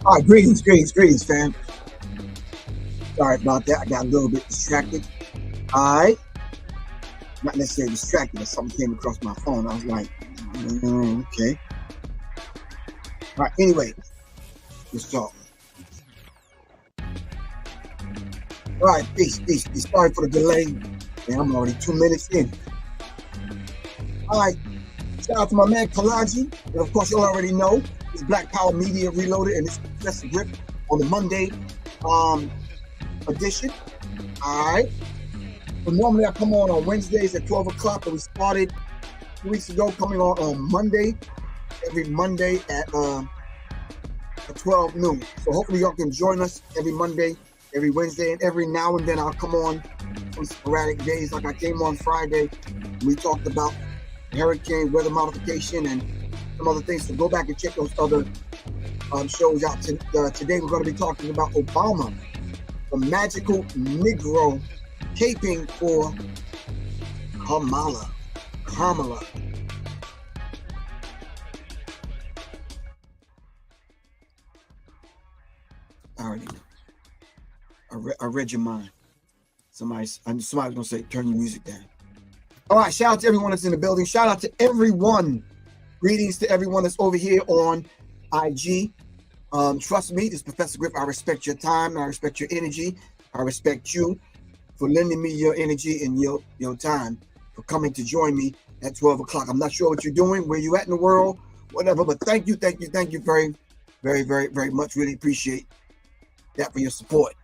All right, greetings, fam. Sorry about that. I got a little bit distracted. All right. Not necessarily distracted, but something came across my phone. I was like, okay. All right, anyway, let's talk. All right, peace. Sorry for the delay. Man, I'm already 2 minutes in. All right. Shout out to my man Kalaji. And of course, you already know it's Black Power Media Reloaded, and it's Professor Griff on the Monday edition. All right. But normally I come on Wednesdays at 12 o'clock, but we started 2 weeks ago coming on Monday, every Monday at 12 noon. So hopefully y'all can join us every Monday, every Wednesday, and every now and then I'll come on sporadic days like I came on Friday. We talked about hurricane weather modification and some other things, so go back and check those other shows out. Today we're going to be talking about Obama, the magical Negro caping for Kamala. I already know. I read your mind. Somebody's gonna say, turn your music down. All right, shout out to everyone that's in the building. Shout out to everyone. Greetings to everyone that's over here on IG. Trust me, this is Professor Griff. I respect your time. I respect your energy. I respect you for lending me your energy and your time, for coming to join me at 12 o'clock. I'm not sure what you're doing, where you at in the world, whatever, but thank you very, very, very, very much. Really appreciate that for your support.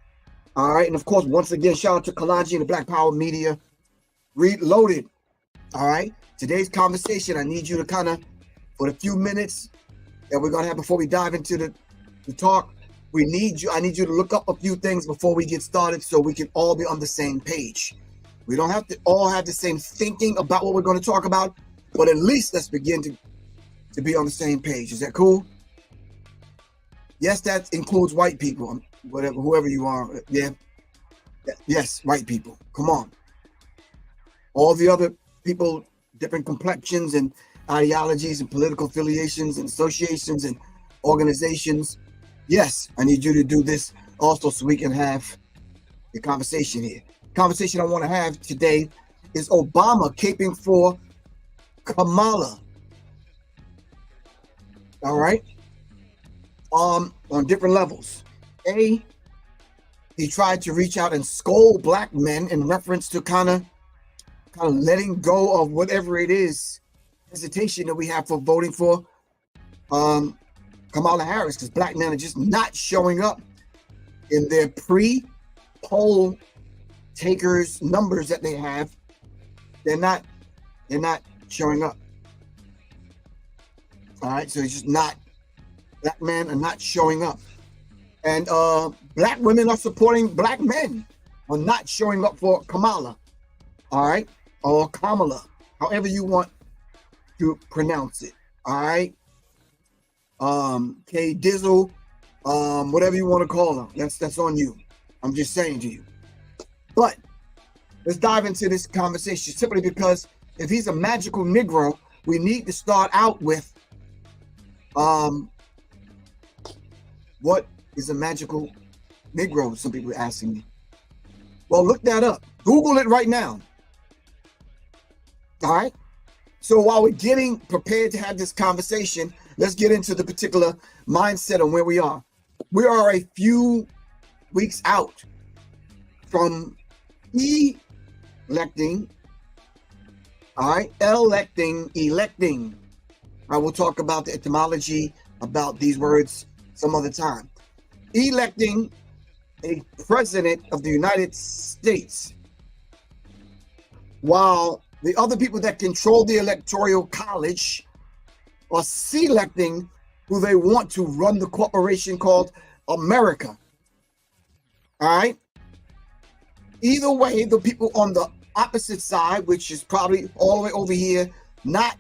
All right, and of course, once again, shout out to Kalaji and the Black Power Media Reloaded. All right, today's conversation, I need you to kind of, for the few minutes that we're gonna have before we dive into the talk, I need you to look up a few things before we get started so we can all be on the same page. We don't have to all have the same thinking about what we're going to talk about, but at least let's begin to be on the same page. Is that cool? Yes, that includes white people, whoever you are. Yeah. Yes, white people. Come on. All the other people, different complexions and ideologies and political affiliations and associations and organizations. Yes, I need you to do this also so we can have the conversation here. Conversation I want to have today is Obama caping for Kamala. All right. On different levels. A, he tried to reach out and scold black men in reference to kind of letting go of whatever it is, hesitation that we have for voting for Kamala Harris, because black men are just not showing up in their pre-poll takers numbers that they have. They're not showing up. All right, so it's just not, black men are not showing up. And black women are supporting black men, are not showing up for Kamala. All right, or Kamala, however you want to pronounce it. All right. K Dizzle, whatever you want to call them, that's on you. I'm just saying to you. But let's dive into this conversation simply because if he's a magical Negro, we need to start out with what is a magical Negro? Some people are asking me. Well, look that up. Google it right now. All right. So while we're getting prepared to have this conversation, let's get into the particular mindset of where we are. We are a few weeks out from electing. All right, electing. I will talk about the etymology about these words some other time. electing a president of the United States, while the other people that control the electoral college are selecting who they want to run the corporation called America. All right. Either way, the people on the opposite side, which is probably all the way over here, not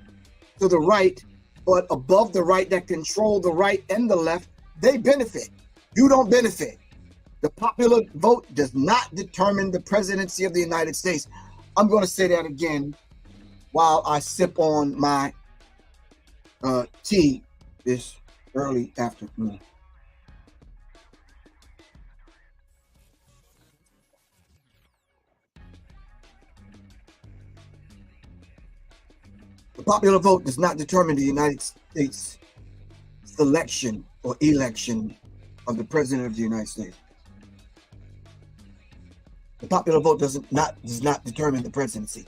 to the right, but above the right, that control the right and the left, they benefit. You don't benefit. The popular vote does not determine the presidency of the United States. I'm going to say that again while I sip on my tea this early afternoon. The popular vote does not determine the United States selection or election of the president of the United States. The popular vote does not determine the presidency.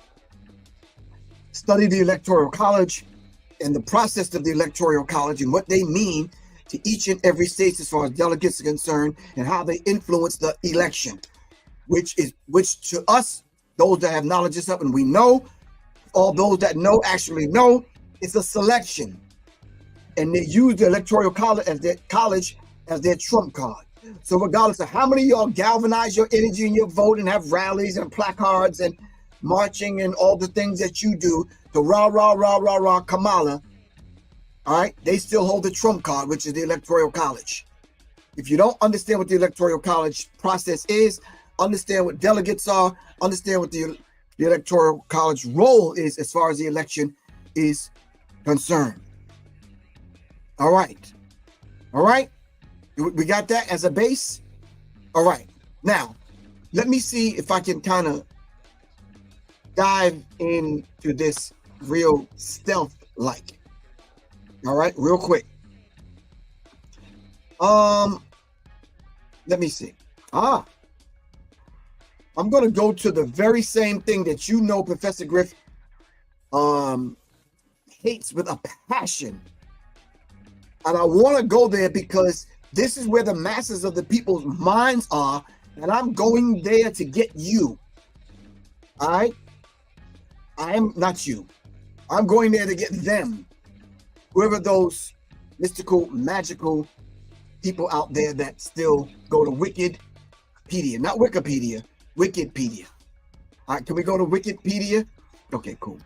Study the Electoral College and the process of the Electoral College and what they mean to each and every state as far as delegates are concerned and how they influence the election, which to us, those that have knowledge of something we know, all those that know actually know, it's a selection. And they use the Electoral College as their trump card. So regardless of how many of y'all galvanize your energy and your vote and have rallies and placards and marching and all the things that you do to rah, rah, rah, rah, rah, Kamala, all right, they still hold the trump card, which is the Electoral College. If you don't understand what the Electoral College process is, understand what delegates are, understand what the Electoral College role is as far as the election is concerned. All right. All right. We got that as a base. All right. Now, let me see if I can kind of dive into this real stealth-like. All right, real quick. Let me see. I'm going to go to the very same thing that you know Professor Griff hates with a passion. And I want to go there because this is where the masses of the people's minds are, and I'm going there to get you. All right? I am not you. I'm going there to get them. Whoever those mystical, magical people out there that still go to Wikipedia, not Wikipedia, Wikipedia. All right, can we go to Wikipedia? Okay, cool.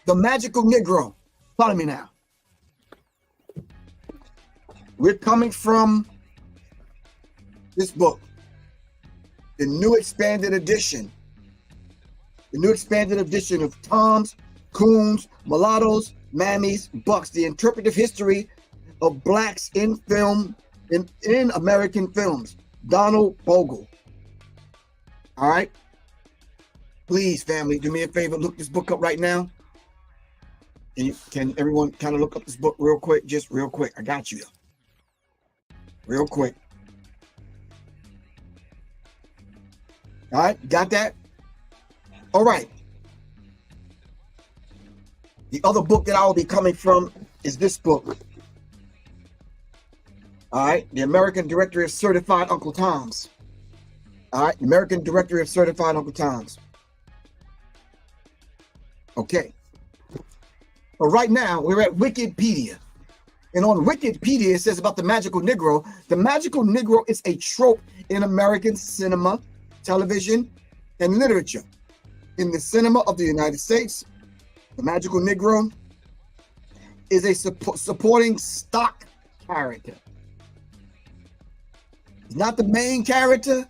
The Magical Negro. Follow me now. We're coming from this book, the new expanded edition. The new expanded edition of Toms, Coons, Mulattoes, Mammies, Bucks, the interpretive history of blacks in film, in American films. Donald Bogle. All right. Please, family, do me a favor, look this book up right now. Can everyone kind of look up this book real quick? Just real quick. I got you. Real quick. All right, got that? All right. The other book that I will be coming from is this book. All right, the American Directory of Certified Uncle Toms. All right, the American Directory of Certified Uncle Toms. Okay. But right now, we're at Wikipedia. And on Wikipedia, it says about the Magical Negro. The Magical Negro is a trope in American cinema, television, and literature. In the cinema of the United States, the Magical Negro is a supporting stock character. He's not the main character,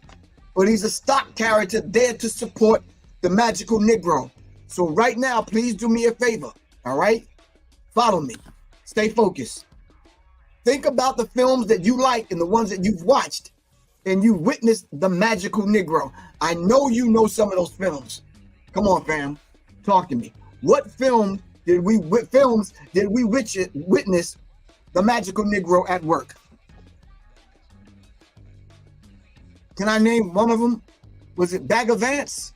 but he's a stock character there to support the Magical Negro. So right now, please do me a favor, all right? Follow me. Stay focused. Think about the films that you like and the ones that you've watched and you witnessed the Magical Negro. I know you know some of those films. Come on, fam. Talk to me. What films did we witness the Magical Negro at work? Can I name one of them? Was it Bag of Ants?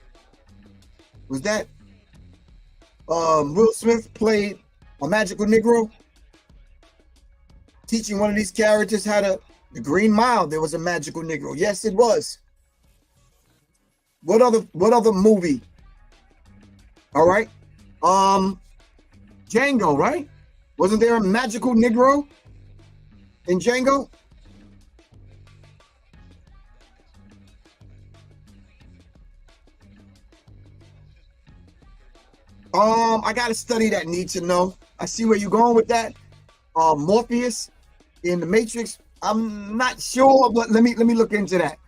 Was that Will Smith played a Magical Negro? Teaching one of these characters how to The Green Mile, there was a magical Negro. Yes, it was. What other movie? All right. Django, right? Wasn't there a magical Negro in Django? I gotta study that. Need to know. I see where you're going with that. Morpheus in the Matrix. I'm not sure, but let me look into that.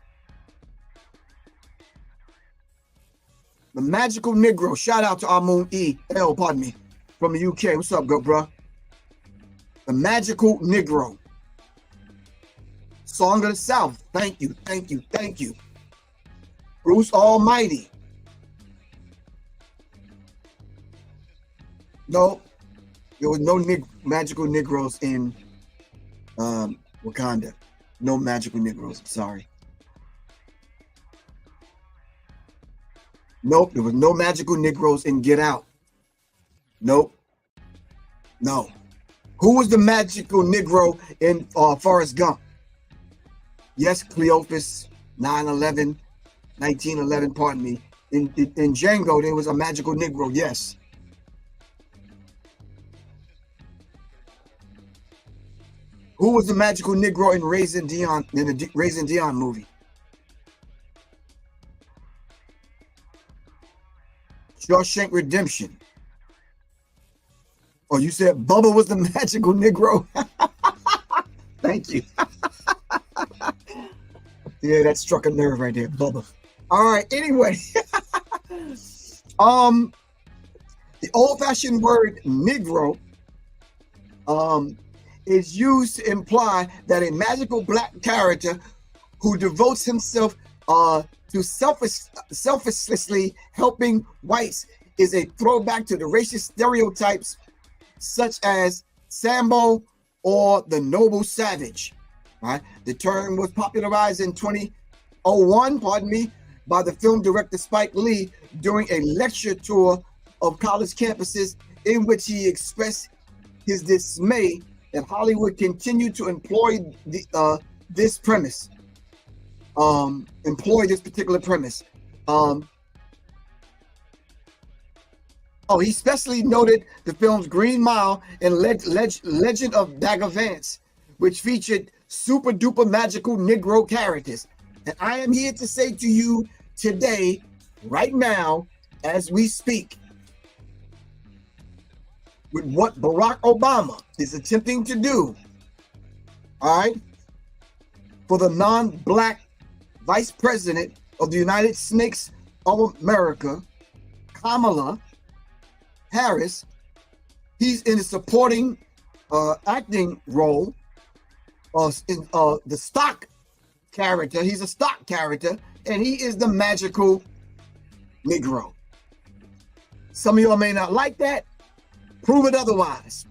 The magical Negro. Shout out to Amun E.L. Pardon me, from the UK. What's up, good bro? The magical Negro. Song of the South. Thank you, thank you, thank you. Bruce Almighty. No, there was no magical Negroes in Wakanda. No magical Negroes. Sorry. Nope, there was no magical Negroes in Get Out. Nope. No. Who was the magical Negro in Forrest Gump? Yes, Cleophas, 9/11, 1911, pardon me. In Django, there was a magical Negro, yes. Who was the magical Negro in Raising Dion, in the Raising Dion movie? Shawshank Redemption. Oh, you said Bubba was the magical Negro? Thank you. Yeah, that struck a nerve right there, Bubba. All right, anyway. The old-fashioned word Negro is used to imply that a magical black character who devotes himself to selflessly helping whites is a throwback to the racist stereotypes such as Sambo or the noble savage. Right? The term was popularized in 2001, pardon me, by the film director Spike Lee during a lecture tour of college campuses in which he expressed his dismay that Hollywood continued to employ this premise. Employ this particular premise. He especially noted the films Green Mile and Legend of Dagger Vance, which featured super duper magical Negro characters. And I am here to say to you today, right now, as we speak, with what Barack Obama is attempting to do, all right, for the non-black Vice President of the United States of America, Kamala Harris. He's in a supporting acting role in the stock character. He's a stock character, and he is the magical Negro. Some of y'all may not like that. Prove it otherwise.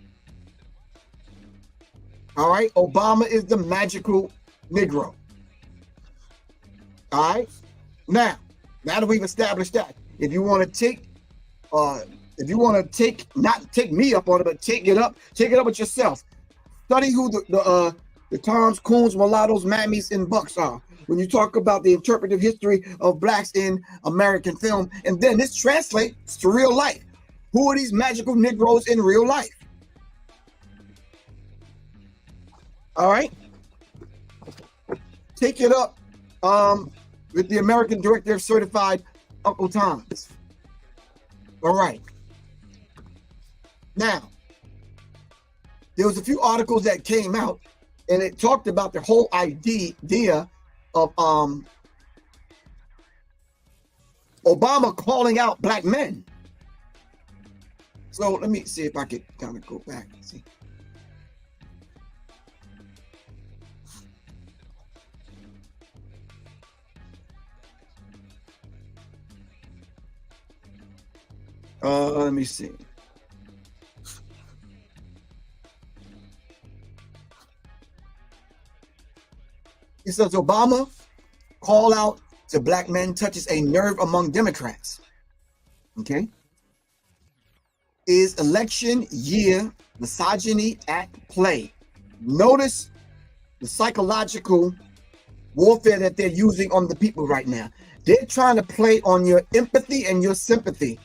All right, Obama is the magical Negro. All right. Now that we've established that, if you want to take, not take me up on it, but take it up with yourself. Study who the Toms, Coons, Mulattoes, Mammies, and Bucks are when you talk about the interpretive history of blacks in American film, and then this translates to real life. Who are these magical Negroes in real life? All right. Take it up with the American Director of Certified Uncle Toms. All right. Now, there was a few articles that came out, and it talked about the whole idea of Obama calling out black men. So let me see if I could kind of go back and see. Let me see. It says Obama call out to black men touches a nerve among Democrats. Okay. Is election year misogyny at play? Notice the psychological warfare that they're using on the people right now. They're trying to play on your empathy and your sympathy,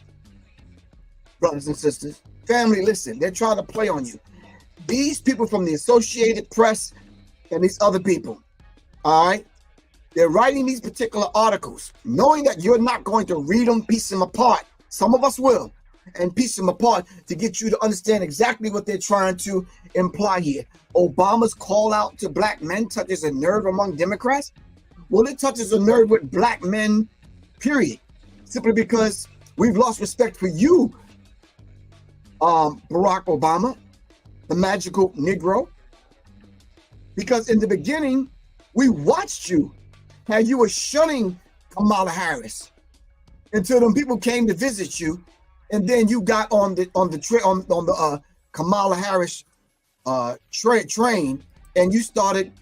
brothers and sisters. Family, listen, they're trying to play on you. These people from the Associated Press and these other people, all right, they're writing these particular articles, knowing that you're not going to read them, piece them apart. Some of us will, and piece them apart to get you to understand exactly what they're trying to imply here. Obama's call out to black men touches a nerve among Democrats. Well, it touches a nerve with black men, period. Simply because we've lost respect for you, Barack Obama, the magical Negro. Because in the beginning, we watched you, how you were shunning Kamala Harris until them people came to visit you, and then you got on the Kamala Harris train, and you started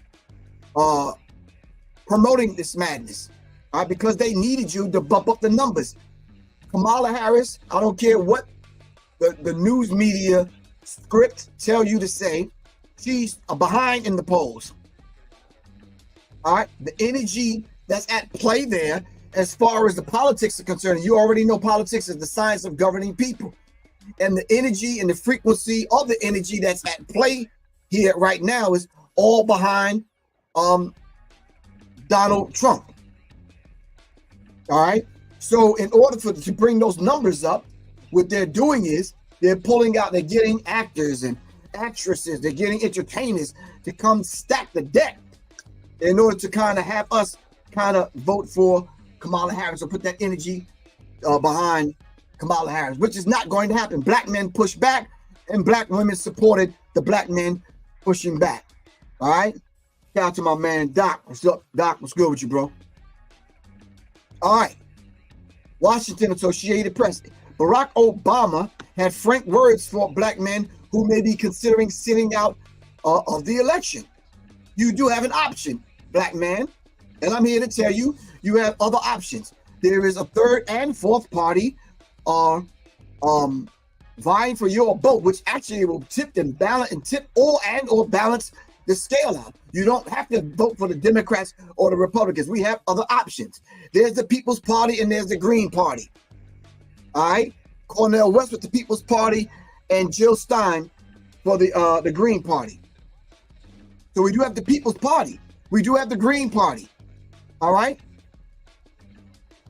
promoting this madness, all right, because they needed you to bump up the numbers. Kamala Harris, I don't care what the news media script tell you to say, she's behind in the polls. All right, the energy that's at play there, as far as the politics are concerned, you already know politics is the science of governing people. And the energy and the frequency of the energy that's at play here right now is all behind Donald Trump. All right. So in order to bring those numbers up, what they're doing is they're pulling out, they're getting actors and actresses, they're getting entertainers to come stack the deck in order to kind of have us kind of vote for Kamala Harris or put that energy behind Kamala Harris, which is not going to happen. Black men push back and black women supported the black men pushing back. All right. Shout out to my man, Doc. What's up, Doc? What's good with you, bro? All right. Washington Associated Press. Barack Obama had frank words for black men who may be considering sitting out of the election. You do have an option, black man. And I'm here to tell you, you have other options. There is a third and fourth party vying for your vote, which actually will tip and balance and tip or balance the scale out. You don't have to vote for the Democrats or the Republicans. We have other options. There's the People's Party and there's the Green Party. All right, Cornel West with the People's Party and Jill Stein for the Green Party. So we do have the People's Party. We do have the Green Party. All right.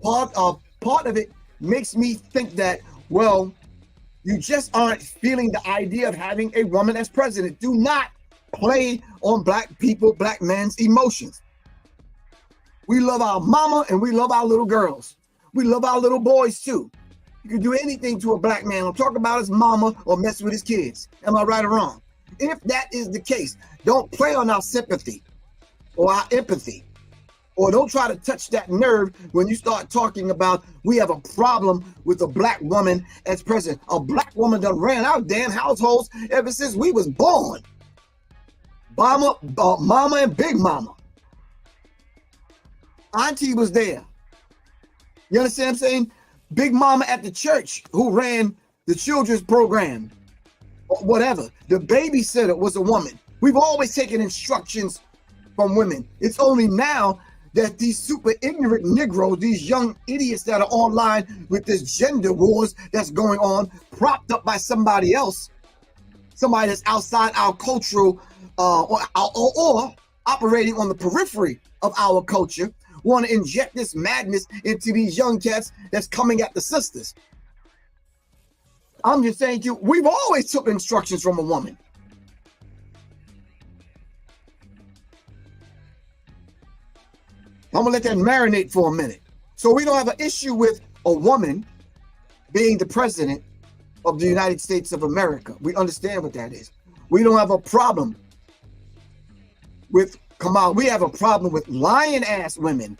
Part of it makes me think that, well, you just aren't feeling the idea of having a woman as president. Do not play on black people, black men's emotions. We love our mama and we love our little girls. We love our little boys too. You can do anything to a black man. I'm talking about his mama or mess with his kids. Am I right or wrong? If that is the case, don't play on our sympathy or our empathy. Or don't try to touch that nerve when you start talking about we have a problem with a black woman as president. A black woman done ran our damn households ever since we was born. Mama and Big Mama. Auntie was there. You understand what I'm saying? Big Mama at the church who ran the children's program or whatever. The babysitter was a woman. We've always taken instructions from women. It's only now that these super ignorant Negroes, these young idiots that are online with this gender wars that's going on, propped up by somebody else, somebody that's outside our cultural or operating on the periphery of our culture, want to inject this madness into these young cats that's coming at the sisters. I'm just saying to you, we've always took instructions from a woman. I'm gonna let that marinate for a minute. So we don't have an issue with a woman being the president of the United States of America. We understand what that is. We don't have a problem with Kamala. We have a problem with lying ass women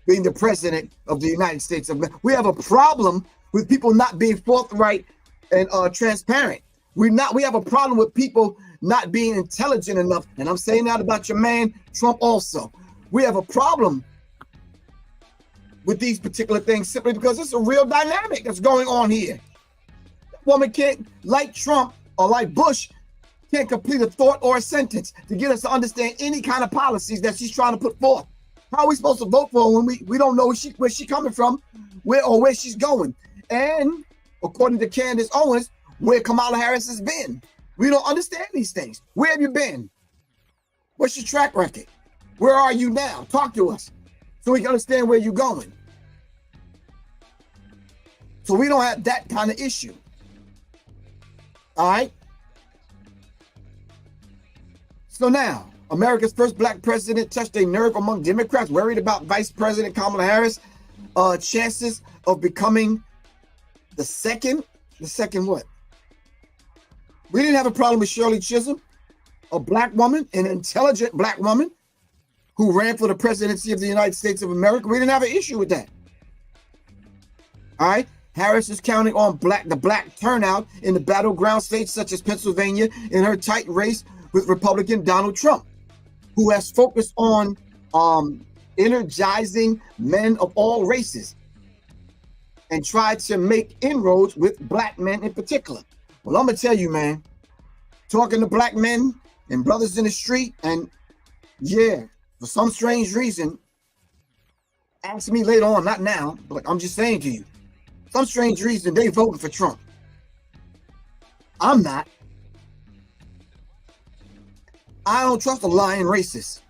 being the president of the United States of America. We have a problem with people not being forthright and transparent. We have a problem with people not being intelligent enough. And I'm saying that about your man Trump also. We have a problem with these particular things simply because it's a real dynamic that's going on here. That woman can't, like Trump or like Bush, can't complete a thought or a sentence to get us to understand any kind of policies that she's trying to put forth. How are we supposed to vote for her when we don't know where she's coming from, where she's going? And according to Candace Owens, where Kamala Harris has been. We don't understand these things. Where have you been? What's your track record? Where are you now? Talk to us so we can understand where you're going. So we don't have that kind of issue. All right? So now, America's first black president touched a nerve among Democrats worried about Vice President Kamala Harris' chances of becoming the second what? We didn't have a problem with Shirley Chisholm, a black woman, an intelligent black woman who ran for the presidency of the United States of America. We didn't have an issue with that. All right? Harris is counting on the black turnout in the battleground states such as Pennsylvania in her tight race with Republican Donald Trump, who has focused on energizing men of all races and tried to make inroads with black men in particular. Well, I'm gonna tell you, man, talking to black men and brothers in the street, and yeah, for some strange reason, ask me later on, not now, but I'm just saying to you, some strange reason they voting for Trump. I'm not. I don't trust a lying racist.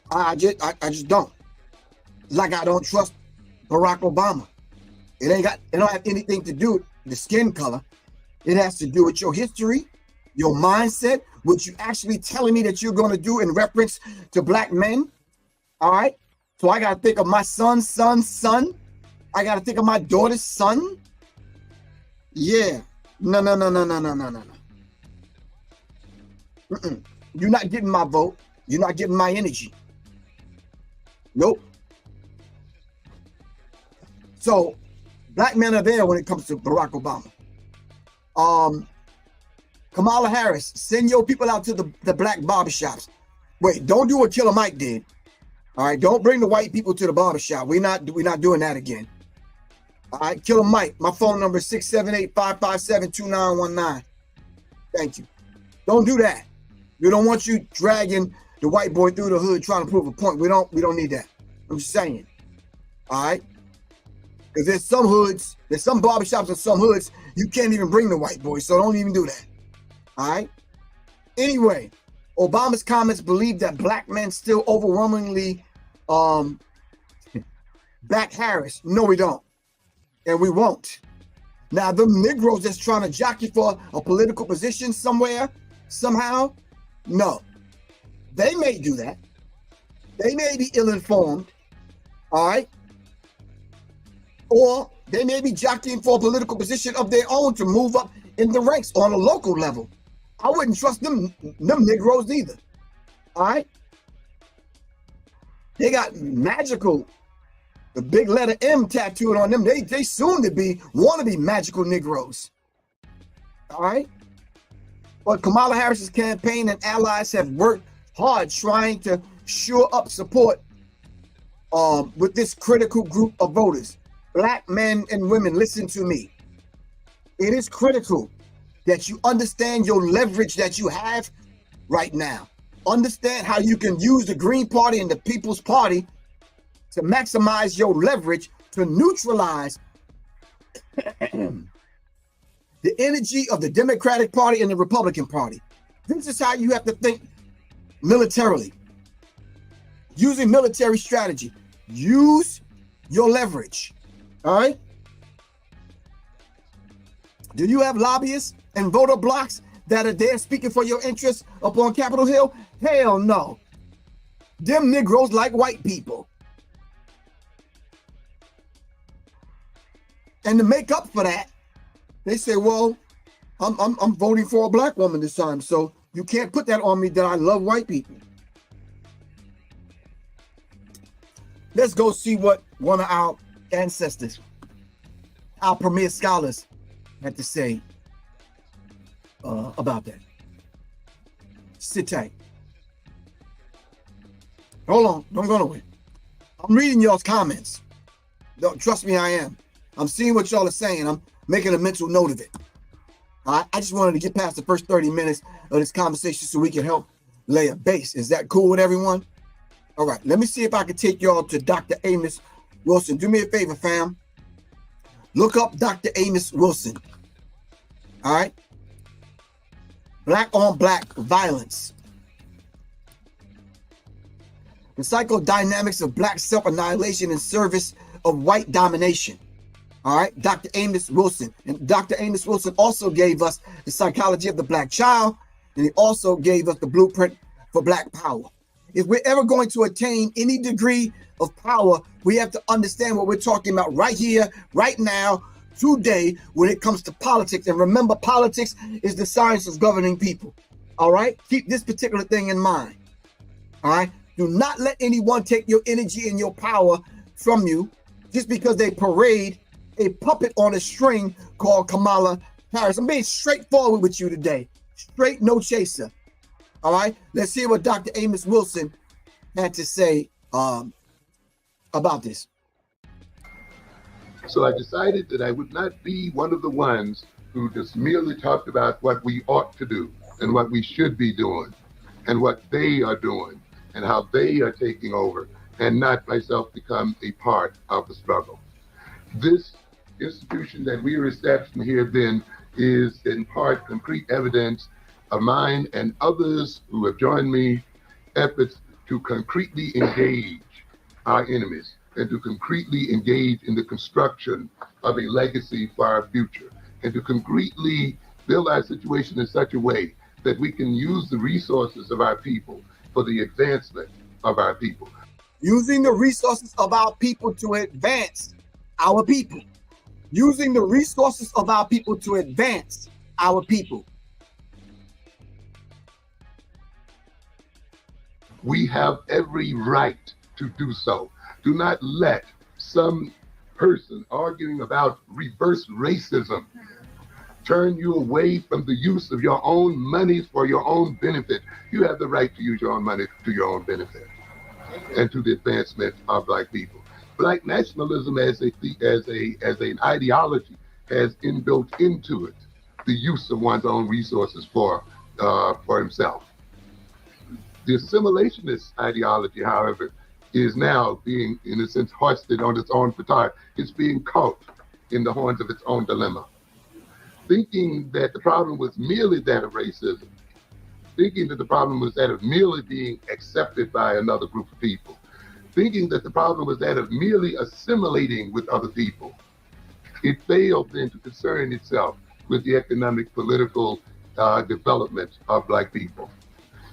I just don't. Like I don't trust Barack Obama. It don't have anything to do with the skin color. It has to do with your history, your mindset, what you actually telling me that you're going to do in reference to black men. All right. So I got to think of my son's son. I got to think of my daughter's son. Yeah. No. You're not getting my vote. You're not getting my energy. Nope. So black men are there when it comes to Barack Obama. Kamala Harris, send your people out to the black barbershops. Wait, don't do what Killer Mike did. All right, don't bring the white people to the barbershop. We're not doing that again. All right, Killer Mike, my phone number is 678-557-2919. Thank you. Don't do that. We don't want you dragging the white boy through the hood trying to prove a point. We don't need that. I'm just saying. All right? Because there's some barbershops in some hoods, you can't even bring the white boy, so don't even do that. All right? Anyway, Obama's comments believe that black men still overwhelmingly back Harris. No, we don't. And we won't. Now, the Negroes that's trying to jockey for a political position somewhere, somehow, no. They may do that. They may be ill-informed, all right? Or they may be jockeying for a political position of their own to move up in the ranks on a local level. I wouldn't trust them Negroes either, all right? They got magical, the big letter M tattooed on them. They soon to be, want to be magical Negroes, all right? But Kamala Harris's campaign and allies have worked hard trying to shore up support with this critical group of voters. Black men and women, listen to me. It is critical that you understand your leverage that you have right now. Understand how you can use the Green Party and the People's Party to maximize your leverage to neutralize the energy of the Democratic Party and the Republican Party. This is how you have to think militarily. Using military strategy. Use your leverage. All right? Do you have lobbyists and voter blocks that are there speaking for your interests up on Capitol Hill? Hell no. Them Negroes like white people. And to make up for that, they say, well, I'm voting for a black woman this time, so you can't put that on me that I love white people. Let's go see what one of our ancestors, our premier scholars, had to say about that. Sit tight. Hold on, don't go nowhere. I'm reading y'all's comments. Don't trust me, I am. I'm seeing what y'all are saying. I'm making a mental note of it. I just wanted to get past the first 30 minutes of this conversation so we can help lay a base. Is that cool with everyone? All right, let me see if I can take y'all to Dr. Amos Wilson. Do me a favor, fam. Look up Dr. Amos Wilson. All right. Black on black violence. The psychodynamics of black self-annihilation in service of white domination. All right, Dr. Amos Wilson. And Dr. Amos Wilson also gave us the psychology of the black child, and he also gave us the blueprint for black power. If we're ever going to attain any degree of power, we have to understand what we're talking about right here, right now, today, when it comes to politics. And remember, politics is the science of governing people. All right, keep this particular thing in mind. All right, do not let anyone take your energy and your power from you just because they parade a puppet on a string called Kamala Harris. I'm being straightforward with you today. Straight, no chaser. All right, let's hear what Dr. Amos Wilson had to say about this. So I decided that I would not be one of the ones who just merely talked about what we ought to do and what we should be doing and what they are doing and how they are taking over, and not myself become a part of the struggle. This institution that we are establishing here then is in part concrete evidence of mine and others who have joined me efforts to concretely engage our enemies and to concretely engage in the construction of a legacy for our future, and to concretely build our situation in such a way that we can use the resources of our people for the advancement of our people. Using the resources of our people to advance our people. Using the resources of our people to advance our people. We have every right to do so. Do not let some person arguing about reverse racism turn you away from the use of your own monies for your own benefit. You have the right to use your own money to your own benefit and to the advancement of Black people. Black nationalism as an ideology has inbuilt into it the use of one's own resources for himself. The assimilationist ideology, however, is now being, in a sense, hoisted on its own petard. It's being caught in the horns of its own dilemma. Thinking that the problem was merely that of racism, thinking that the problem was that of merely being accepted by another group of people, thinking that the problem was that of merely assimilating with other people, it failed then to concern itself with the economic, political development of Black people.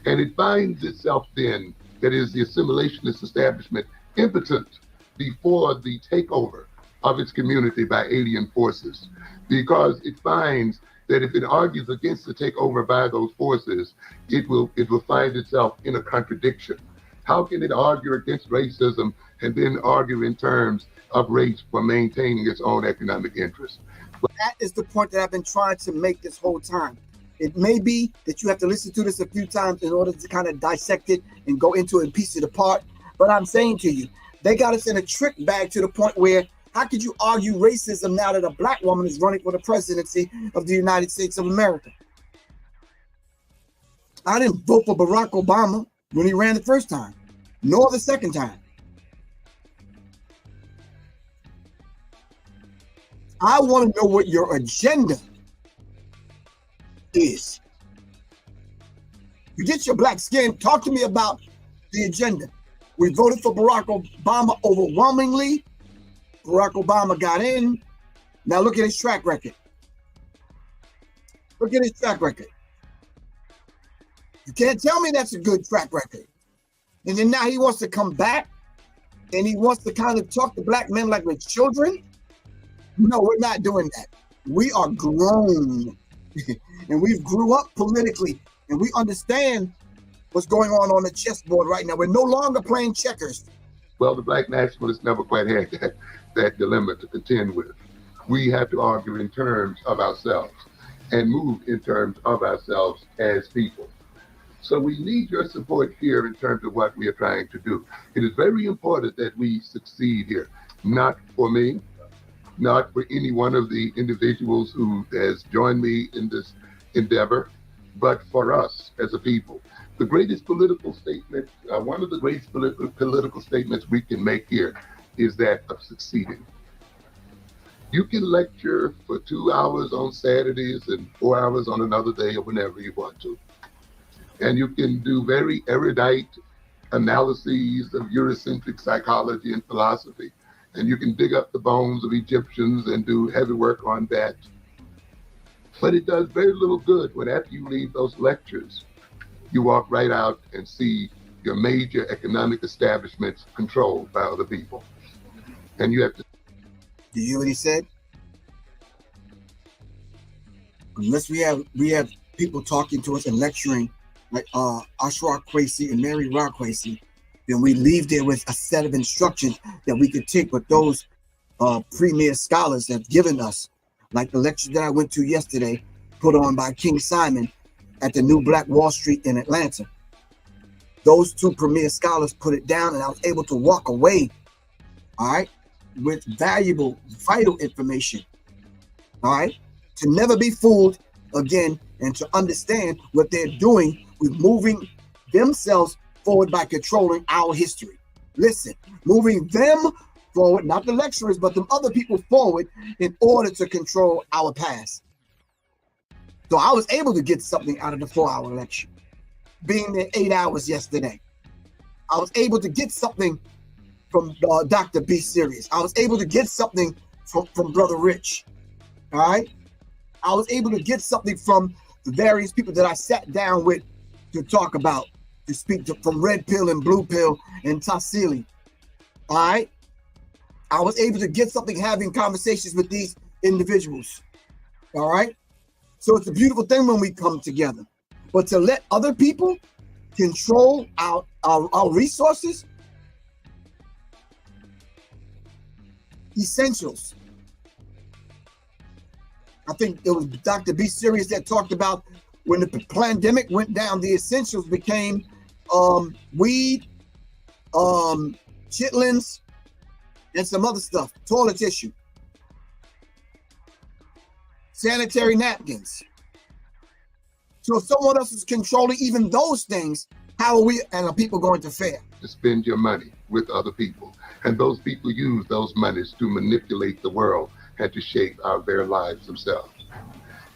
And it finds itself then, that is the assimilationist establishment, impotent before the takeover of its community by alien forces, because it finds that if it argues against the takeover by those forces, it will find itself in a contradiction. How can it argue against racism and then argue in terms of race for maintaining its own economic interests? That is the point that I've been trying to make this whole time. It may be that you have to listen to this a few times in order to kind of dissect it and go into it and piece it apart. But I'm saying to you, they got us in a trick bag to the point where how could you argue racism now that a Black woman is running for the presidency of the United States of America? I didn't vote for Barack Obama when he ran the first time, nor the second time. I want to know what your agenda is. You get your black skin, talk to me about the agenda. We voted for Barack Obama overwhelmingly. Barack Obama got in. Now look at his track record. Look at his track record. You can't tell me that's a good track record. And then now he wants to come back and he wants to kind of talk to Black men like we're children. No, we're not doing that. We are grown and we've grew up politically and we understand what's going on the chessboard right now. We're no longer playing checkers. Well, the Black nationalists never quite had that dilemma to contend with. We have to argue in terms of ourselves and move in terms of ourselves as people. So we need your support here in terms of what we are trying to do. It is very important that we succeed here, not for me, not for any one of the individuals who has joined me in this endeavor, but for us as a people. The greatest political statement, one of the greatest political statements we can make here is that of succeeding. You can lecture for 2 hours on Saturdays and 4 hours on another day or whenever you want to. And you can do very erudite analyses of Eurocentric psychology and philosophy. And you can dig up the bones of Egyptians and do heavy work on that. But it does very little good when after you leave those lectures, you walk right out and see your major economic establishments controlled by other people. And you have to. Do you hear what he said? Unless we have people talking to us and lecturing like Ashra Kwesi and Mary Rock Kwesi, then we leave there with a set of instructions that we could take what those premier scholars have given us, like the lecture that I went to yesterday, put on by King Simon at the New Black Wall Street in Atlanta. Those two premier scholars put it down, and I was able to walk away, all right, with valuable, vital information, all right, to never be fooled again and to understand what they're doing with moving themselves forward by controlling our history. Listen, moving them forward, not the lecturers, but them other people forward in order to control our past. So I was able to get something out of the 4-hour lecture, being there 8 hours yesterday. I was able to get something from Dr. B. Serious. I was able to get something from Brother Rich. All right. I was able to get something from the various people that I sat down with to talk about, to speak to, from Red Pill and Blue Pill and Tassili. All right. I was able to get something having conversations with these individuals. All right. So it's a beautiful thing when we come together. But to let other people control our resources, essentials. I think it was Dr. B. Serious that talked about when the pandemic went down, the essentials became weed, chitlins, and some other stuff, toilet tissue, sanitary napkins. So if someone else is controlling even those things, how are we and are people going to fare? To spend your money with other people. And those people use those monies to manipulate the world and to shape our very lives themselves.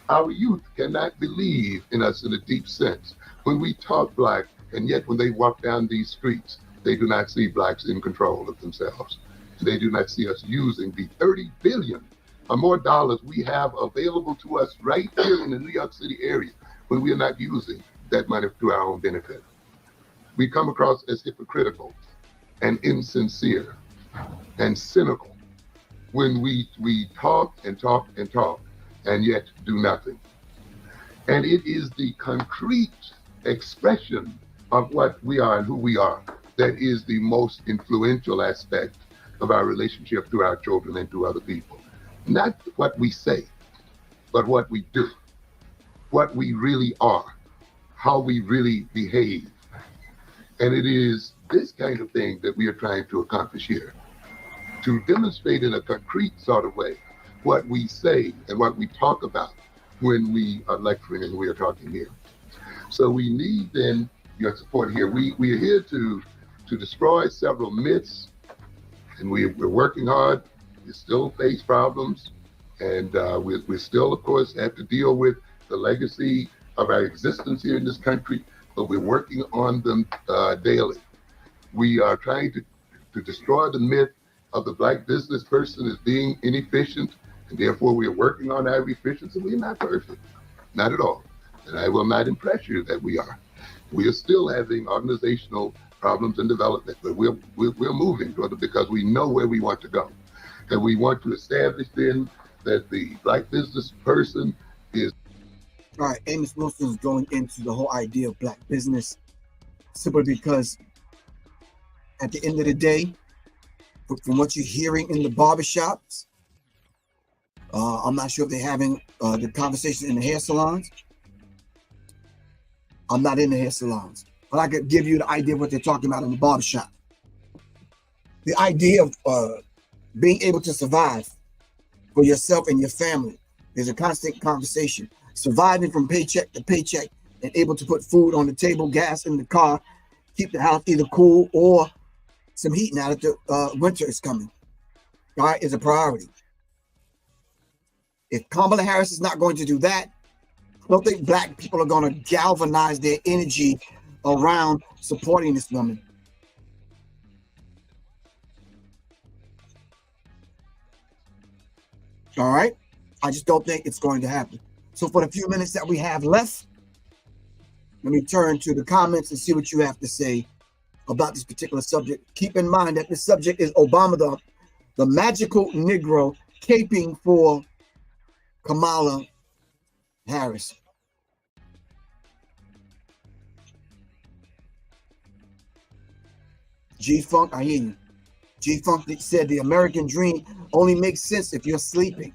Our youth cannot believe in us in a deep sense. When we talk black, and yet when they walk down these streets, they do not see blacks in control of themselves. They do not see us using the 30 billion or more dollars we have available to us right here in the New York City area when we are not using that money to our own benefit. We come across as hypocritical and insincere and cynical when we talk and talk and talk and yet do nothing. And it is the concrete expression of what we are and who we are that is the most influential aspect of our relationship to our children and to other people. Not what we say, but what we do, what we really are, how we really behave. And it is this kind of thing that we are trying to accomplish here, to demonstrate in a concrete sort of way what we say and what we talk about when we are lecturing and we are talking here. So we need then your support here. We are here to destroy several myths, and we're working hard. We still face problems, and we still, of course, have to deal with the legacy of our existence here in this country, but we're working on them daily. We are trying to destroy the myth of the black business person as being inefficient, and therefore we are working on our efficiency. We're not perfect, not at all. And I will not impress you that we are. We are still having organizational problems and development, but we're moving toward it because we know where we want to go. And we want to establish then that the black business person is. All right, Amos Wilson is going into the whole idea of black business simply because at the end of the day, from what you're hearing in the barbershops, I'm not sure if they're having the conversation in the hair salons. I'm not in the hair salons, but I could give you the idea of what they're talking about in the barbershop. The idea of being able to survive for yourself and your family. There's a constant conversation. Surviving from paycheck to paycheck and able to put food on the table, gas in the car, keep the house either cool or some heat now that the winter is coming. All right, is a priority. If Kamala Harris is not going to do that, I don't think black people are going to galvanize their energy around supporting this woman. All right, I just don't think it's going to happen. So for the few minutes that we have left, let me turn to the comments and see what you have to say about this particular subject. Keep in mind that this subject is Obama, the magical Negro, caping for Kamala Harris. G-Funk, I hear you. G-Funk said the American dream only makes sense if you're sleeping.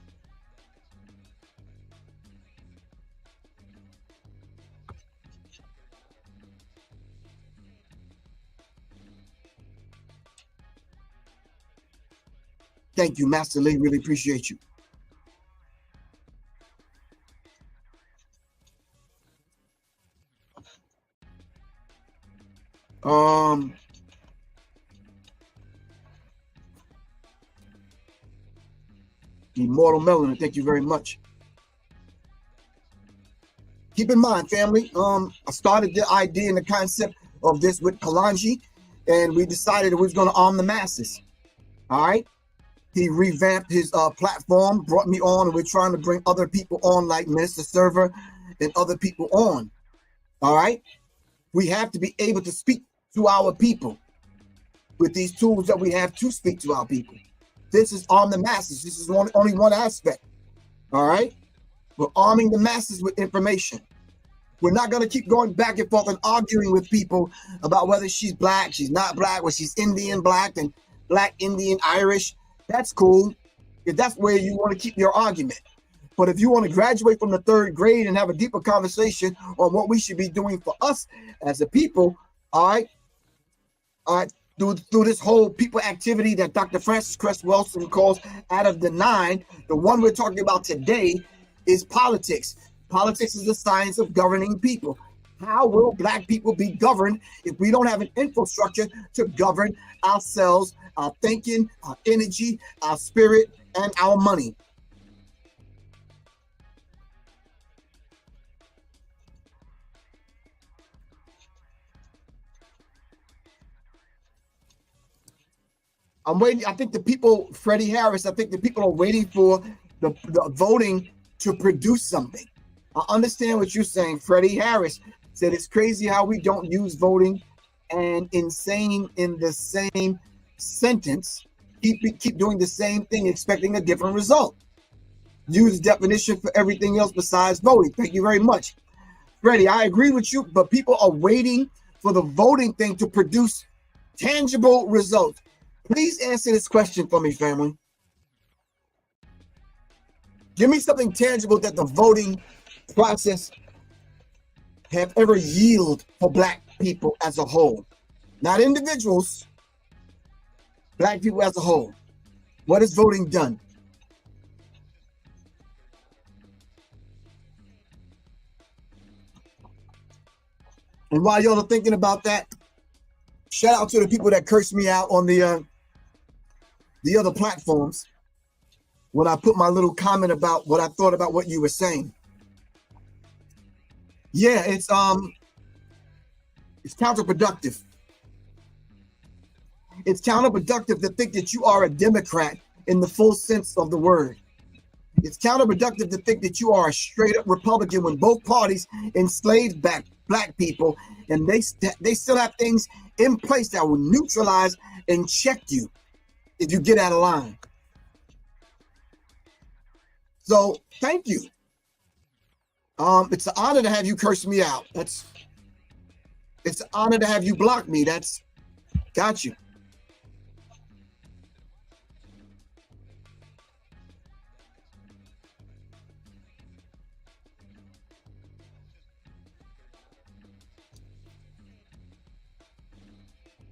Thank you, Master Lee. Really appreciate you. Immortal Melanin, thank you very much. Keep in mind, family, I started the idea and the concept of this with Kalanji, and we decided we was going to arm the masses. All right. He revamped his platform, brought me on, and we're trying to bring other people on, like Minister Server and other people on. All right. We have to be able to speak to our people with these tools that we have to speak to our people. This is arm the masses. This is only one aspect. All right. We're arming the masses with information. We're not going to keep going back and forth and arguing with people about whether she's black, she's not black, whether she's Indian black and black, Indian, Irish. That's cool if that's where you want to keep your argument. But if you want to graduate from the 3rd grade and have a deeper conversation on what we should be doing for us as a people, all right, through this whole people activity that Dr. Francis Cress Wilson calls out of the 9, the one we're talking about today is politics. Politics is the science of governing people. How will black people be governed if we don't have an infrastructure to govern ourselves, our thinking, our energy, our spirit, and our money? I'm waiting. I think the people, Freddie Harris, I think the people are waiting for the voting to produce something. I understand what you're saying. Freddie Harris said it's crazy how we don't use voting and insane in the same sentence. Keep doing the same thing, expecting a different result. Use definition for everything else besides voting. Thank you very much. Freddie, I agree with you, but people are waiting for the voting thing to produce tangible results. Please answer this question for me, family. Give me something tangible that the voting process have ever yielded for black people as a whole. Not individuals, black people as a whole. What has voting done? And while y'all are thinking about that, shout out to the people that cursed me out on the other platforms when I put my little comment about what I thought about what you were saying. Yeah, it's counterproductive. It's counterproductive to think that you are a Democrat in the full sense of the word. It's counterproductive to think that you are a straight up Republican when both parties enslaved black people, and they still have things in place that will neutralize and check you if you get out of line. So thank you. It's an honor to have you curse me out. It's an honor to have you block me. Got you.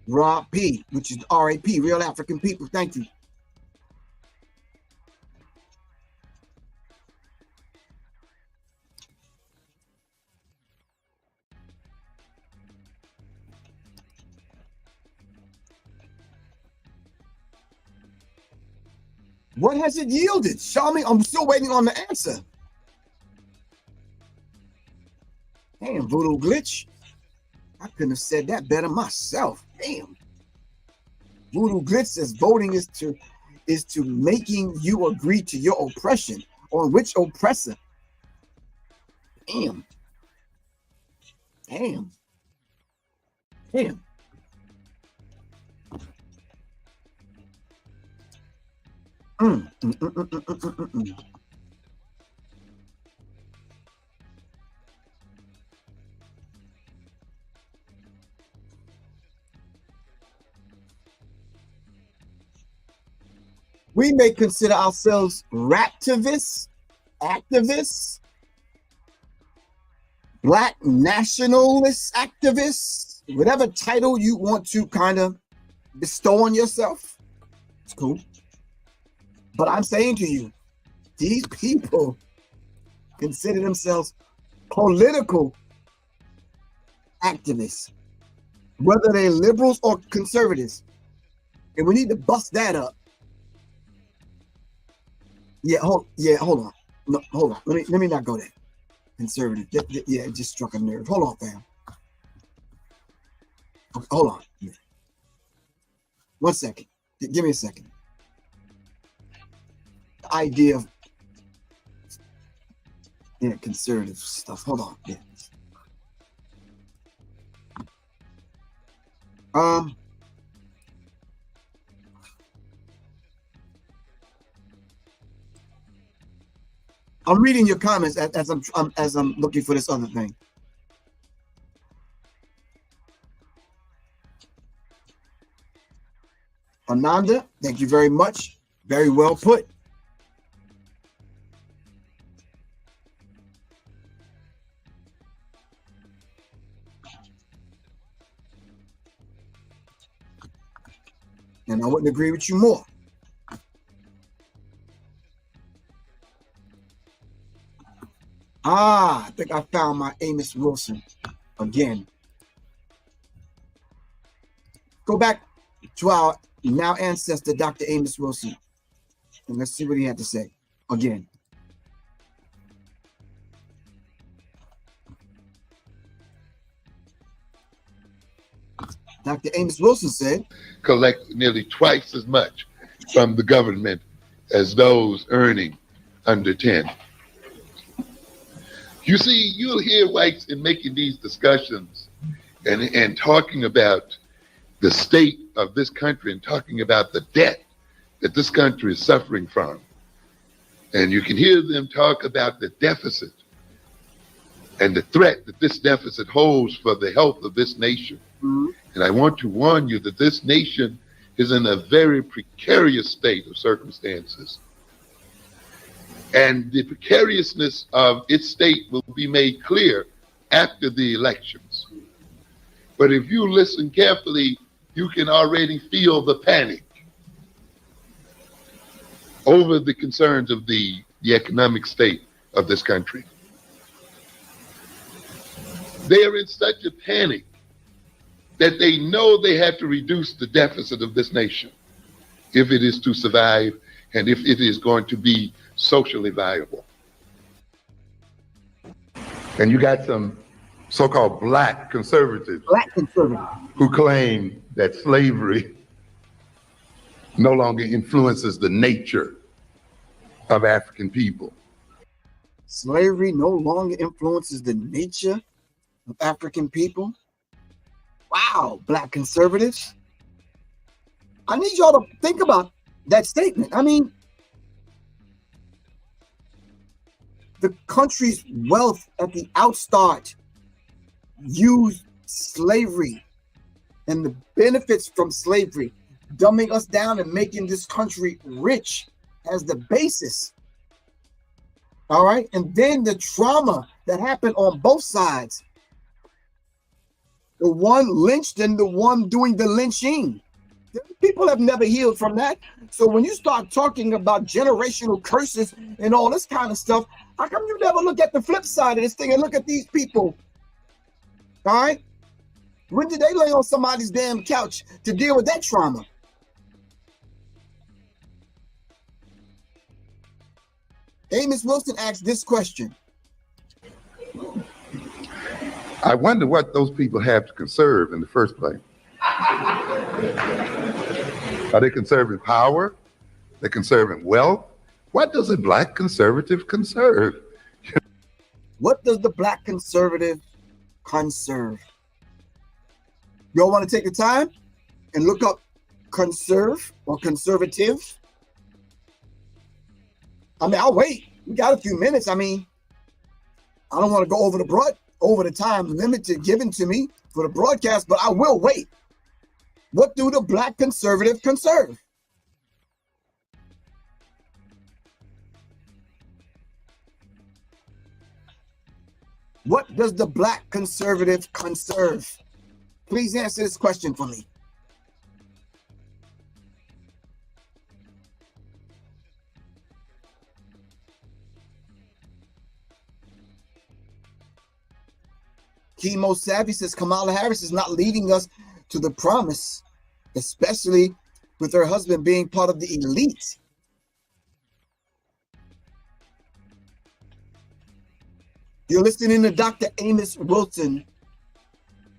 Rob P, which is RAP, Real African People. Thank you. What has it yielded? Show me. I'm still waiting on the answer. Damn, voodoo glitch. I couldn't have said that better myself. Damn. Voodoo glitch says voting is to making you agree to your oppression. On which oppressor? Damn. Damn. Damn. We may consider ourselves raptivists, activists, black nationalist activists, whatever title you want to kind of bestow on yourself. It's cool. But I'm saying to you, these people consider themselves political activists, whether they're liberals or conservatives. And we need to bust that up. Yeah, hold on. No, hold on. Let me not go there. Conservative. Yeah, it just struck a nerve. Hold on, fam. Okay, hold on. Yeah. 1 second. Give me a second. The idea of conservative stuff. Hold on. Yeah. I'm reading your comments as I'm looking for this other thing. Ananda, thank you very much. Very well put. And I wouldn't agree with you more. I think I found my Amos Wilson again. Go back to our now ancestor, Dr. Amos Wilson, and let's see what he had to say again. Dr. Amos Wilson said, collect nearly twice as much from the government as those earning under 10. You see, you'll hear whites in making these discussions and talking about the state of this country and talking about the debt that this country is suffering from. And you can hear them talk about the deficit and the threat that this deficit holds for the health of this nation. Mm-hmm. And I want to warn you that this nation is in a very precarious state of circumstances. And the precariousness of its state will be made clear after the elections. But if you listen carefully, you can already feel the panic over the concerns of the economic state of this country. They are in such a panic that they know they have to reduce the deficit of this nation if it is to survive and if it is going to be socially viable. And you got some so-called black conservatives who claim that slavery no longer influences the nature of African people. Slavery no longer influences the nature of African people? Wow, black conservatives. I need y'all to think about that statement. I mean, the country's wealth at the outstart used slavery and the benefits from slavery, dumbing us down and making this country rich as the basis. All right. And then the trauma that happened on both sides. The one lynched and the one doing the lynching. People have never healed from that. So when you start talking about generational curses and all this kind of stuff, how come you never look at the flip side of this thing and look at these people? All right. When did they lay on somebody's damn couch to deal with that trauma? Amos Wilson asked this question. I wonder what those people have to conserve in the first place. Are they conserving power? They're conserving wealth? What does a black conservative conserve? What does the black conservative conserve? Y'all want to take the time and look up conserve or conservative? I mean, I'll wait. We got a few minutes. I mean, I don't want to go over the time limit given to me for the broadcast, but I will wait. What do the black conservative conserve? What does the black conservative conserve? Please answer this question for me. Chemo Savvy says Kamala Harris is not leading us to the promise, especially with her husband being part of the elite. You're listening to Dr. Amos Wilson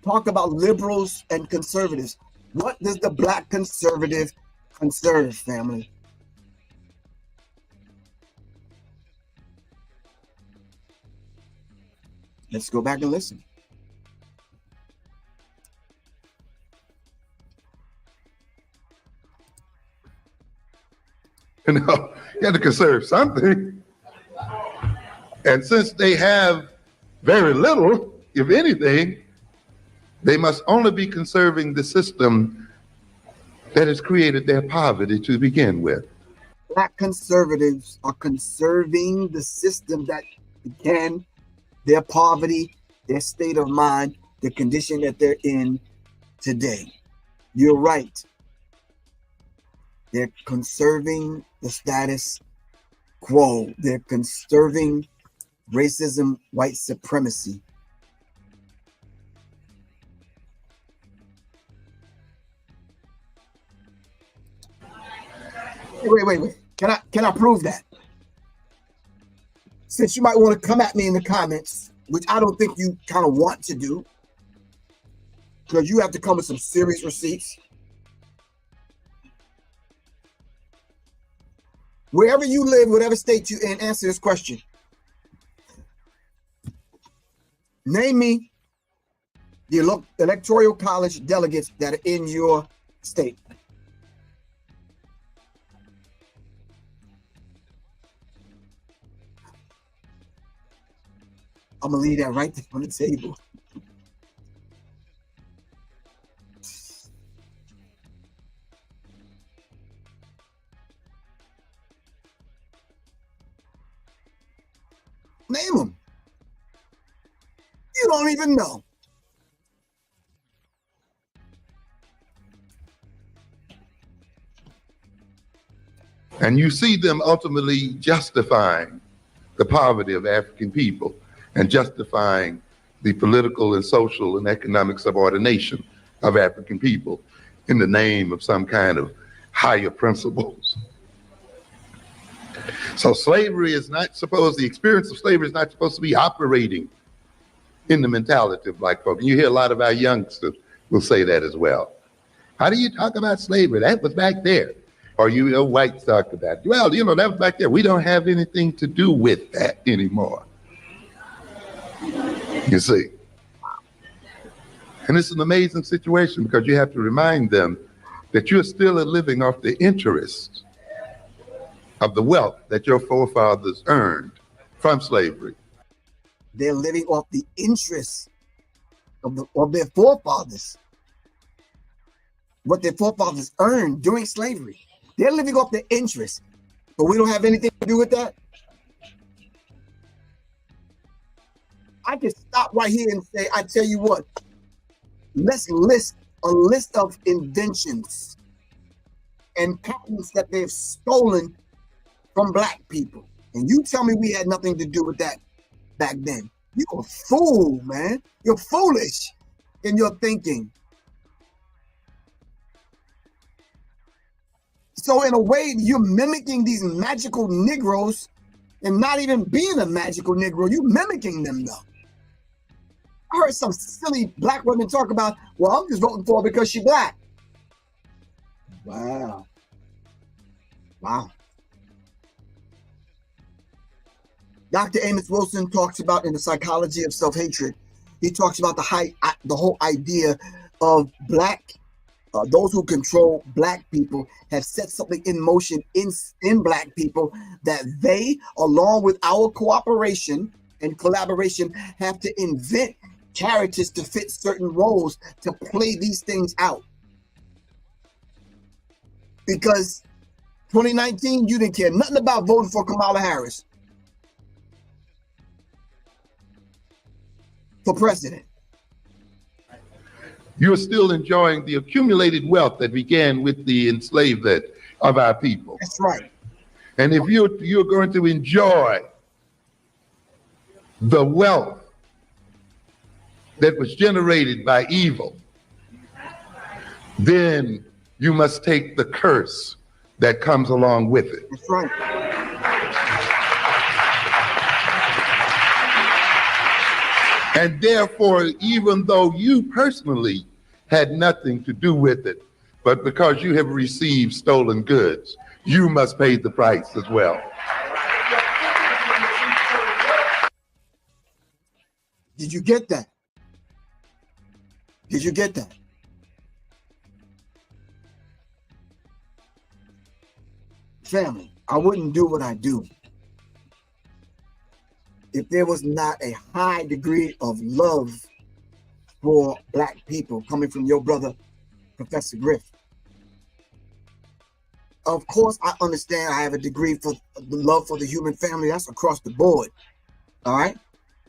talk about liberals and conservatives. What does the black conservative conserve, family? Let's go back and listen. You know, you have to conserve something. And since they have very little, if anything, they must only be conserving the system that has created their poverty to begin with. Black conservatives are conserving the system that began their poverty, their state of mind, the condition that they're in today. You're right. They're conserving the status quo. They're conserving racism, white supremacy. Wait. Can I prove that? Since you might want to come at me in the comments, which I don't think you kind of want to do, because you have to come with some serious receipts. Wherever you live, whatever state you're in, answer this question. Name me the electoral college delegates that are in your state. I'm gonna leave that right there on the table. Name them. You don't even know. And you see them ultimately justifying the poverty of African people and justifying the political and social and economic subordination of African people in the name of some kind of higher principles. So slavery is not supposed, the experience of slavery is not supposed to be operating in the mentality of black folk. And you hear a lot of our youngsters will say that as well. How do you talk about slavery? That was back there. Or you know, whites talk about it. Well, you know, that was back there. We don't have anything to do with that anymore. You see. And it's an amazing situation because you have to remind them that you're still living off the interest of the wealth that your forefathers earned from slavery. They're living off the interest of their forefathers. What their forefathers earned during slavery. They're living off the interest. But we don't have anything to do with that. I can stop right here and say, I tell you what, let's list a list of inventions and patents that they've stolen from black people. And you tell me we had nothing to do with that back then. You're a fool, man. You're foolish in your thinking. So in a way, you're mimicking these magical Negroes and not even being a magical Negro. You mimicking them though. I heard some silly black women talk about, well, I'm just voting for her because she's black. Wow. Wow. Dr. Amos Wilson talks about in the psychology of self-hatred, he talks about the whole idea of those who control black people have set something in motion in black people that they, along with our cooperation and collaboration, have to invent characters to fit certain roles to play these things out. Because 2019, you didn't care nothing about voting for Kamala Harris for president. You're still enjoying the accumulated wealth that began with the enslavement of our people. That's right. And if you're going to enjoy the wealth that was generated by evil, then you must take the curse that comes along with it. That's right. And therefore, even though you personally had nothing to do with it, but because you have received stolen goods, you must pay the price as well. Did you get that? Did you get that? Family, I wouldn't do what I do if there was not a high degree of love for black people coming from your brother, Professor Griff. Of course, I understand I have a degree for the love for the human family. That's across the board, all right?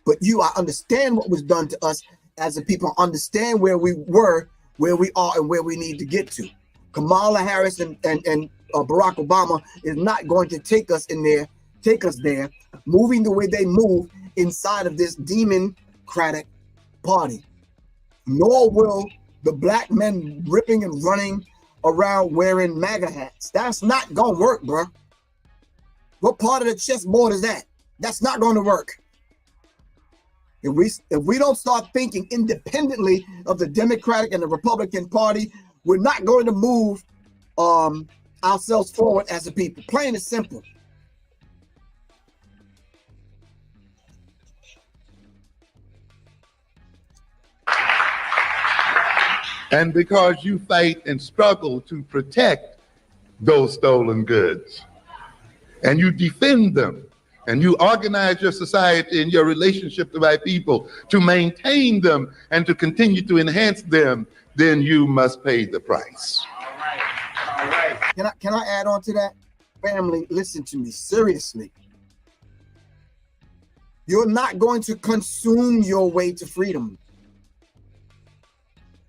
But I understand what was done to us as a people, understand where we were, where we are, and where we need to get to. Kamala Harris and Barack Obama is not going to take us there, moving the way they move inside of this democratic party. Nor will the black men ripping and running around wearing MAGA hats. That's not gonna work, bro. What part of the chessboard is that? That's not going to work. If we don't start thinking independently of the Democratic and the Republican Party, we're not going to move ourselves forward as a people. Plain and simple. And because you fight and struggle to protect those stolen goods, and you defend them, and you organize your society and your relationship to my people to maintain them and to continue to enhance them, then you must pay the price. All right. All right. Can I add on to that? Family, listen to me seriously. You're not going to consume your way to freedom.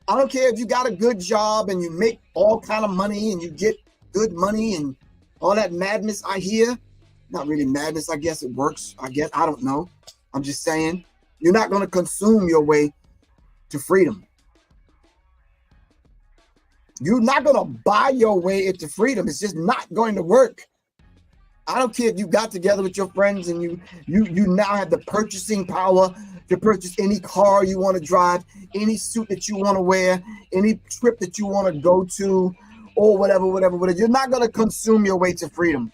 I don't care if you got a good job and you make all kind of money and you get good money and all that madness I hear. Not really madness, I guess it works. I don't know. I'm just saying, you're not going to consume your way to freedom. You're not going to buy your way into freedom. It's just not going to work. I don't care if you got together with your friends and you now have the purchasing power to purchase any car you want to drive, any suit that you want to wear, any trip that you want to go to, or whatever. You're not going to consume your way to freedom.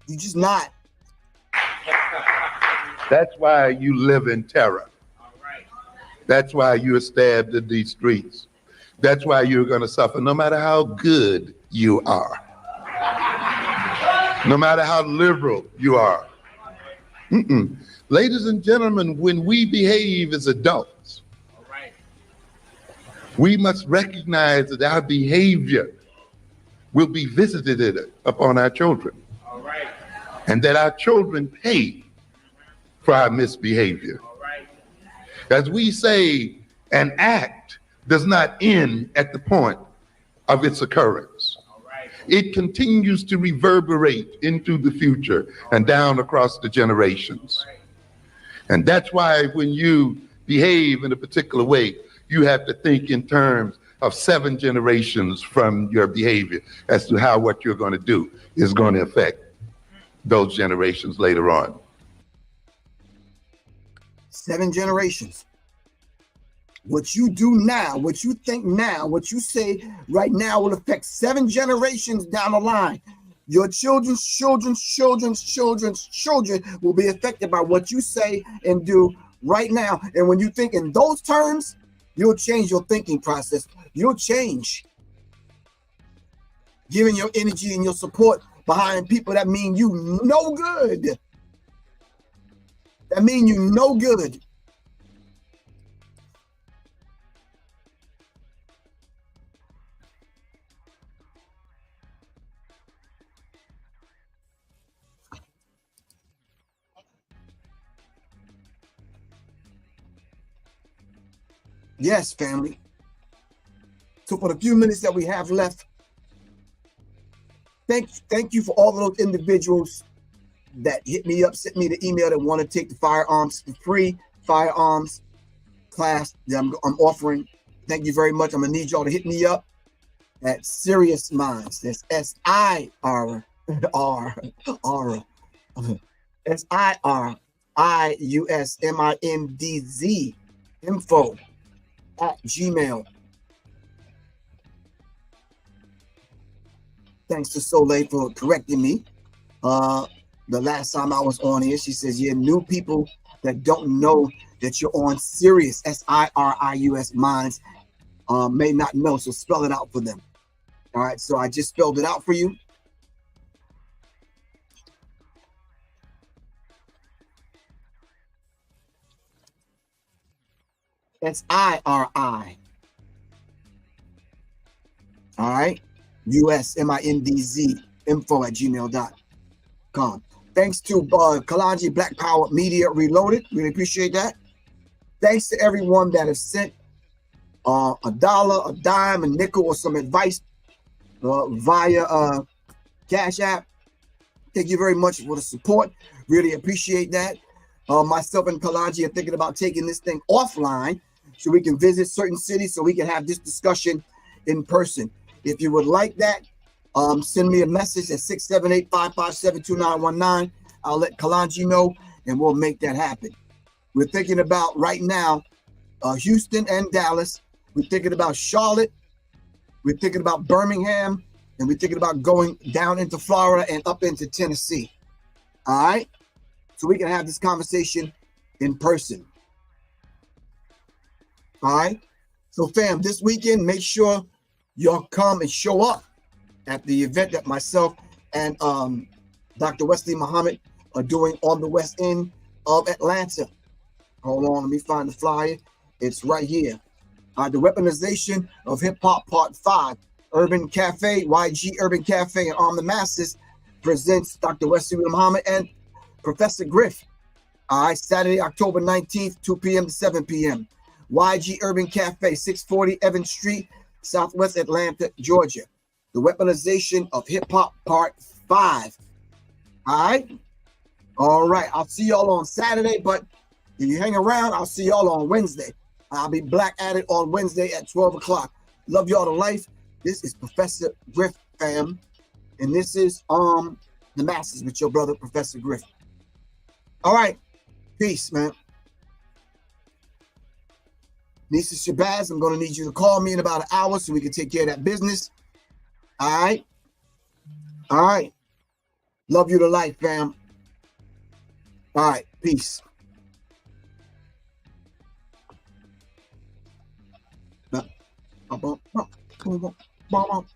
You're just not. That's why you live in terror. That's why you're stabbed in these streets. That's why you're going to suffer, no matter how good you are, no matter how liberal you are. Ladies and gentlemen, when we behave as adults, we must recognize that our behavior will be visited upon our children, and that our children pay for our misbehavior. As we say, an act does not end at the point of its occurrence. It continues to reverberate into the future and down across the generations. And that's why when you behave in a particular way, you have to think in terms of 7 generations from your behavior as to how what you're going to do is going to affect those generations later on. 7 generations. What you do now, what you think now, what you say right now will affect 7 generations down the line. Your children's children's children's children's children will be affected by what you say and do right now. And when you think in those terms, you'll change your thinking process. You'll change giving your energy and your support behind people that mean you no good. That mean you no good. Yes, family. So for the few minutes that we have left, thank you for all of those individuals that hit me up, sent me the email that want to take the firearms, the free firearms class that I'm offering. Thank you very much. I'm gonna need y'all to hit me up at Serious Minds. That's SIRIUSMINDZ info@gmail. Thanks to Soleil for correcting me. The last time I was on here, she says, yeah, new people that don't know that you're on Sirius, SIRIUS Minds, may not know, so spell it out for them. All right, so I just spelled it out for you. SIRI. All right, USMINDZ info@gmail.com. Thanks to Kalaji Black Power Media Reloaded. Really appreciate that. Thanks to everyone that has sent $1, a dime, a nickel, or some advice via Cash App. Thank you very much for the support. Really appreciate that. Myself and Kalaji are thinking about taking this thing offline so we can visit certain cities so we can have this discussion in person. If you would like that, send me a message at 678-557-2919. I'll let Kalaji know and we'll make that happen. We're thinking about right now Houston and Dallas. We're thinking about Charlotte. We're thinking about Birmingham. And we're thinking about going down into Florida and up into Tennessee. All right? So we can have this conversation in person. All right? So fam, this weekend, make sure y'all come and show up at the event that myself and Dr. Wesley Muhammad are doing on the west end of Atlanta. Hold on, let me find the flyer. It's right here. The Weaponization of Hip Hop Part 5. Urban Cafe, YG Urban Cafe, and Arm the Masses presents Dr. Wesley Muhammad and Professor Griff. All right, Saturday, October 19th, 2 p.m. to 7 p.m. YG Urban Cafe, 640 Evans Street, Southwest Atlanta, Georgia. The Weaponization of Hip Hop Part 5. All right? All right, I'll see y'all on Saturday, but if you hang around, I'll see y'all on Wednesday. I'll be Black at it on Wednesday at 12 o'clock. Love y'all to life. This is Professor Griff, fam. And this is The Masses with your brother, Professor Griff. All right. Peace, man. Nisa Shabazz, I'm going to need you to call me in about an hour so we can take care of that business. All right? All right. Love you to life, fam. All right. Peace. Bum, bum, bum, bum, bum.